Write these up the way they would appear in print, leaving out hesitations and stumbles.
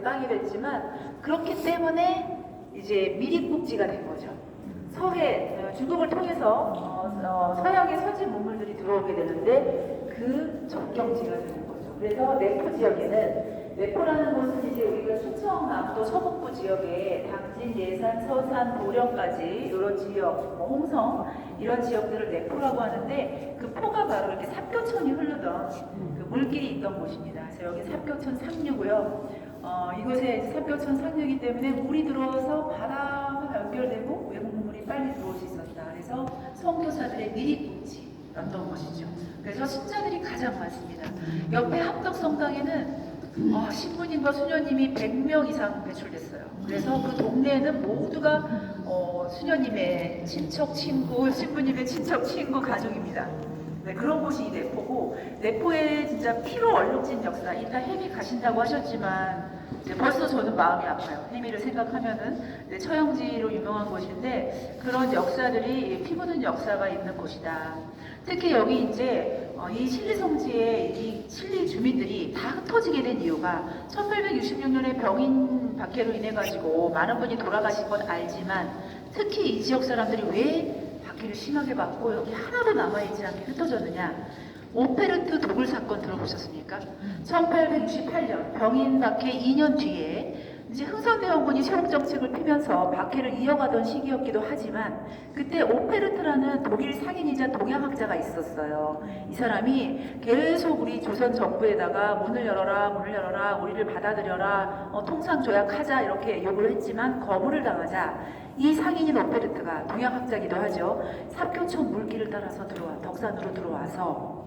땅이 됐지만 그렇기 때문에 이제 미립국지가 된 거죠. 중국을 통해서 서양의 선진 문물들이 들어오게 되는데 그 접경지가 되는 거죠. 그래서 내포 지역에는 내포라는 곳은 이제 우리가 충청, 남도, 서북부 지역에 당진, 예산, 서산, 보령까지 이런 지역, 홍성 이런 지역들을 내포라고 하는데 그 포가 바로 이렇게 삽교천이 흐르던 그 물길이 있던 곳입니다. 그래서 여기 삽교천 상류고요. 이곳에 삽교천 상류이기 때문에 물이 들어와서 바다와 연결되고 외국 물이 빨리 들어올 수 있었다. 그래서 선교사들의 미립국지였던 것이죠. 그래서 신자들이 가장 많습니다. 옆에 합덕성당에는 신부님과 수녀님이 100명 이상 배출됐어요. 그래서 그 동네에는 모두가 수녀님의 친척, 친구, 신부님의 친척, 친구, 가족입니다. 네, 그런 곳이 이 내포고, 내포에 진짜 피로 얼룩진 역사, 이따 혜미 가신다고 하셨지만 이제 벌써 저는 마음이 아파요. 혜미를 생각하면은 처형지로 유명한 곳인데 그런 역사들이 피 묻은 역사가 있는 곳이다. 특히 여기 이제 이 신리성지의 이 신리 주민들이 다 흩어지게 된 이유가 1866년에 병인 박해로 인해 가지고 많은 분이 돌아가신 건 알지만 특히 이 지역 사람들이 왜 박해를 심하게 받고 여기 하나도 남아있지 않게 흩어졌느냐. 오페르트 도굴 사건 들어보셨습니까? 1868년 병인 박해 2년 뒤에 이제 흥선대원군이 세력 정책을 피면서 박해를 이어가던 시기였기도 하지만 그때 오페르트라는 독일 상인이자 동양학자가 있었어요. 이 사람이 계속 우리 조선 정부에다가 문을 열어라, 우리를 받아들여라, 통상 조약하자 이렇게 요구를 했지만 거부를 당하자 이 상인인 오페르트가 동양학자기도 하죠. 삽교천 물길을 따라서 덕산으로 들어와서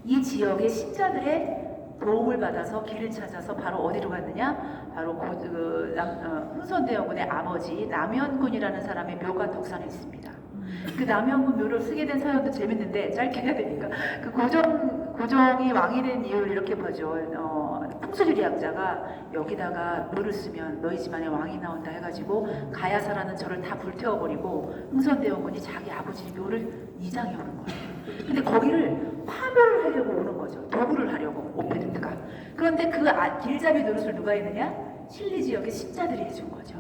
이 지역의 신자들의 도움을 받아서 길을 찾아서 바로 어디로 갔느냐? 바로 흥선대원군의 아버지 남현군이라는 사람의 묘가 덕산에 있습니다. 그 남현군 묘를 쓰게 된 사연도 재밌는데 짧게 해야 되니까 그 고종이 왕이 된 이유를 이렇게 보죠. 풍수지리학자가 여기다가 묘를 쓰면 너희 집안에 왕이 나온다 해가지고 가야사라는 절을 다 불태워버리고 흥선대원군이 자기 아버지 묘를 이장해 오는 거예요. 근데 거기를 파멸을 하려고 오는 거죠. 도굴을 하려고 오페르트가. 그런데 그 길잡이 노릇을 누가 했느냐? 신리 지역의 신자들이 해준 거죠.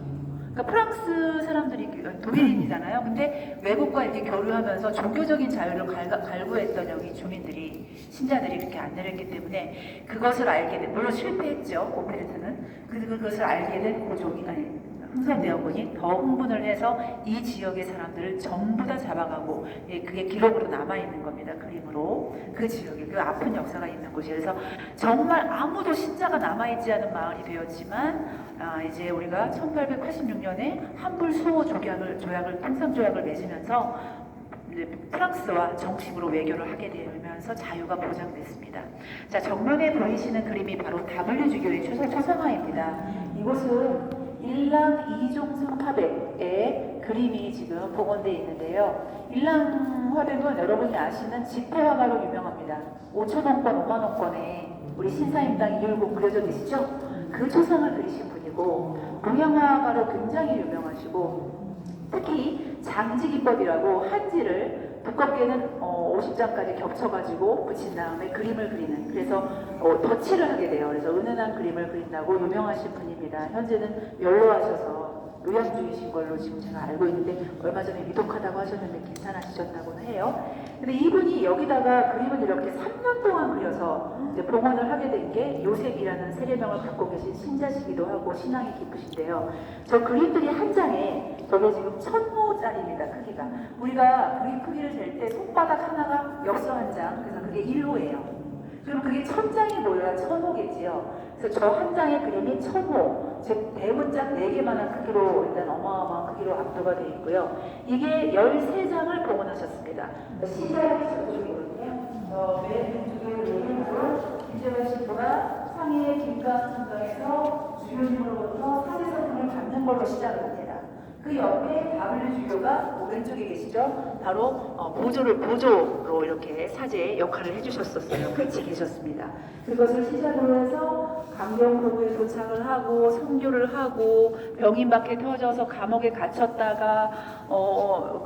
그러니까 프랑스 사람들이 독일인이잖아요. 근데 외국과 이렇게 교류하면서 종교적인 자유를 갈구했던 여기 주민들이 신자들이 이렇게 안내를 했기 때문에 그것을 알게 된, 물론 실패했죠. 오페르트는. 그것을 알게 된 흥선대원군이 더 흥분을 해서 이 지역의 사람들을 전부 다 잡아가고 그게 기록으로 남아있는 겁니다. 그림으로. 그 지역에 그 아픈 역사가 있는 곳이에요. 그래서 정말 아무도 신자가 남아있지 않은 마을이 되었지만 이제 우리가 1886년에 한불 수호 조약을 통상조약을 맺으면서 프랑스와 정식으로 외교를 하게 되면서 자유가 보장됐습니다. 자, 정면에 보이시는 그림이 바로 W주교의 초상화입니다. 이곳은 일랑 이종성 화백의 그림이 지금 복원되어 있는데요. 일랑 화백은 여러분이 아시는 집회화가로 유명합니다. 5천원권, 5만원권에 우리 신사임당 이율곡 그려져 계시죠? 그 초상을 그리신 분이고 동양화가로 굉장히 유명하시고 특히 장지기법이라고 한지를 두껍게는 50장까지 겹쳐가지고 붙인 다음에 그림을 그리는, 그래서 덧칠을 하게 돼요. 그래서 은은한 그림을 그린다고 유명하신 분입니다. 현재는 연로하셔서 노양주이신 걸로 지금 제가 알고 있는데 얼마 전에 위독하다고 하셨는데 괜찮아지셨다고는 해요. 근데 이분이 여기다가 그림을 이렇게 3년 동안 그려서 이제 복원을 하게 된 게 요셉이라는 세례명을 갖고 계신 신자시기도 하고 신앙이 깊으신데요. 저 그림들이 한 장에 저게 지금 1000호짜리입니다. 크기가. 우리가 그림 크기를 잴 때 손바닥 하나가 엽서 한 장, 그래서 그게 1호예요. 그럼 그게 1000장이 모여야 1000호겠지요. 그래서 저 한 장의 그림이 1000호, 즉 대문짝 4개만한 크기로 일단 어마어마한 크기로 압도가 되어 있고요. 이게 13장을 복원하셨습니다. 시작이 저쪽이거든요. 맨 왼쪽에 내림으로 김재원 신부가 상해 김강성당에서 주교님으로부터 사제선물을 받는 걸로 시작을 합니다. 그 옆에 W주교가 오른쪽에 계시죠? 바로 보조로 이렇게 사제 역할을 해주셨었어요. 같이 계셨습니다. 그것을 시작으로 해서 강경포구에 도착을 하고 선교를 하고 병인밖에 터져서 감옥에 갇혔다가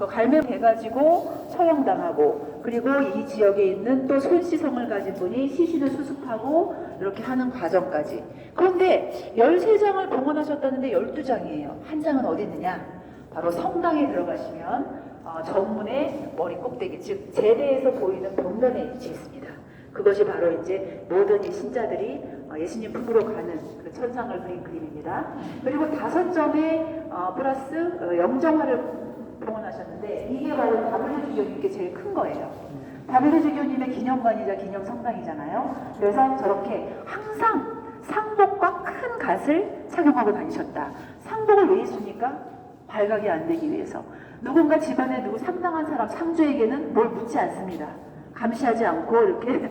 갈매돼가지고 처형당하고, 그리고 이 지역에 있는 또 손시성을 가진 분이 시신을 수습하고 이렇게 하는 과정까지. 그런데 13장을 봉헌하셨다는데 12장이에요. 한 장은 어디 있느냐? 바로 성당에 들어가시면 정문의 머리 꼭대기, 즉 제대에서 보이는 벽면에 위치해 있습니다. 그것이 바로 이제 모든 이 신자들이 예수님 품으로 가는 그 천상을 그린 그림입니다. 그리고 5점의 플러스 영정화를 봉헌하셨는데, 이게 바로 다블유 주교님께 제일 큰 거예요. 다블유 주교님의 기념관이자 기념성당이잖아요. 그래서 저렇게 항상 상복과 큰 갓을 착용하고 다니셨다. 상복을 왜 입습니까? 발각이 안 되기 위해서. 누군가 집안에 누구 상당한 사람, 상주에게는 뭘 묻지 않습니다. 감시하지 않고 이렇게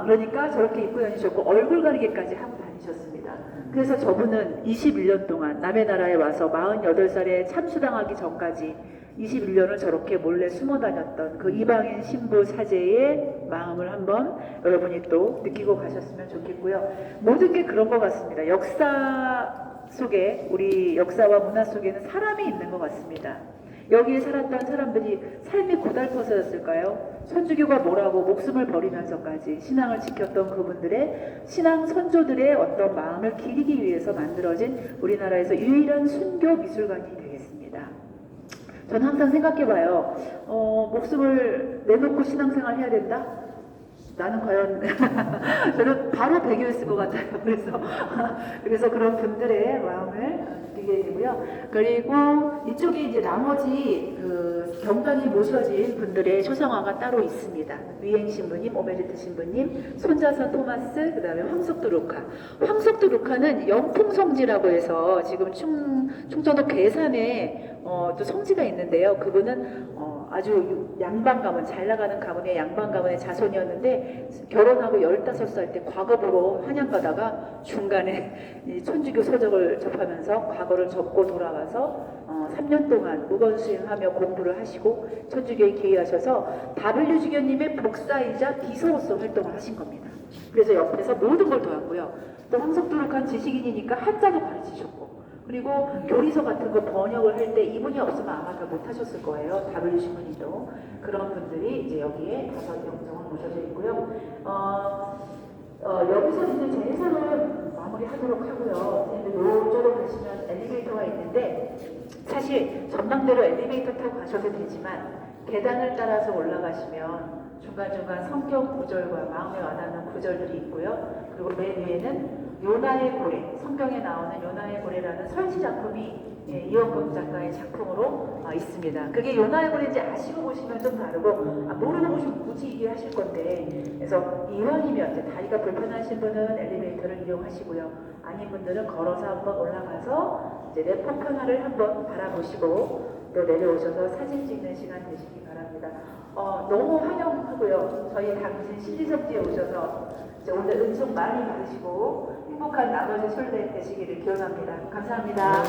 그러니까 저렇게 입고 다니셨고, 얼굴 가리개까지 하고 다니셨습니다. 그래서 저분은 21년 동안 남의 나라에 와서 48살에 참수당하기 전까지 21년을 저렇게 몰래 숨어 다녔던 그 이방인 신부 사제의 마음을 한번 여러분이 또 느끼고 가셨으면 좋겠고요. 모든 게 그런 것 같습니다. 역사 속에, 우리 역사와 문화 속에는 사람이 있는 것 같습니다. 여기에 살았던 사람들이 삶이 고달퍼서였을까요? 천주교가 뭐라고 목숨을 버리면서까지 신앙을 지켰던 그분들의 신앙 선조들의 어떤 마음을 기리기 위해서 만들어진 우리나라에서 유일한 순교 미술관이 되겠습니다. 저는 항상 생각해봐요. 목숨을 내놓고 신앙생활 해야 된다? 나는 과연 저는 바로 배교했을 것 같아요. 그래서 그런 분들의 마음을 느끼게 되고요. 그리고 이쪽에 이제 나머지 그 경전이 모셔진 분들의 초상화가 따로 있습니다. 위행 신부님, 오메르트 신부님, 손자선 토마스, 그다음에 황석두 루카. 황석두 루카는 영풍성지라고 해서 지금 충청도 괴산에 또 성지가 있는데요. 그분은 아주 양반 가문, 잘 나가는 가문의 양반 가문의 자손이었는데, 결혼하고 15살 때 과거보로 한양 가다가 중간에 이 천주교 서적을 접하면서 과거를 접고 돌아와서 3년 동안 무건수행하며 공부를 하시고 천주교에 개의하셔서 다블유 주교님의 복사이자 비서로서 활동을 하신 겁니다. 그래서 옆에서 모든 걸 도왔고요. 또 황석두룩한 지식인이니까 한자도 가르치셨고, 그리고 교리서 같은 거 번역을 할 때 이분이 없으면 아마 다 못하셨을 거예요. 다블유 신부님도. 그런 분들이 이제 여기에 5 영정을 모셔져 있고요. 여기서 이제 제사를 마무리하도록 하고요. 이쪽으로 가시면 엘리베이터가 있는데, 사실 전망대로 엘리베이터 타고 가셔도 되지만 계단을 따라서 올라가시면 중간중간 성경 구절과 마음에 와닿는 구절들이 있고요. 그리고 맨 위에는 요나의 고래, 성경에 나오는 요나의 고래라는 설치 작품이 이원금 작가의 작품으로 있습니다. 그게 요나의 고래인지 아시고 보시면 좀 다르고, 모르고 보시면 굳이 이게 하실 건데, 그래서 이왕이면 이제 다리가 불편하신 분은 엘리베이터를 이용하시고요. 아닌 분들은 걸어서 한번 올라가서 이제 레포편화를 한번 바라보시고 또 내려오셔서 사진 찍는 시간 되시기 바랍니다. 너무 환영하고요. 저희 당신 신리섭지에 오셔서 이제 오늘 은총 많이 받으시고 행복한 나머지 설레 되시기를 기원합니다. 감사합니다.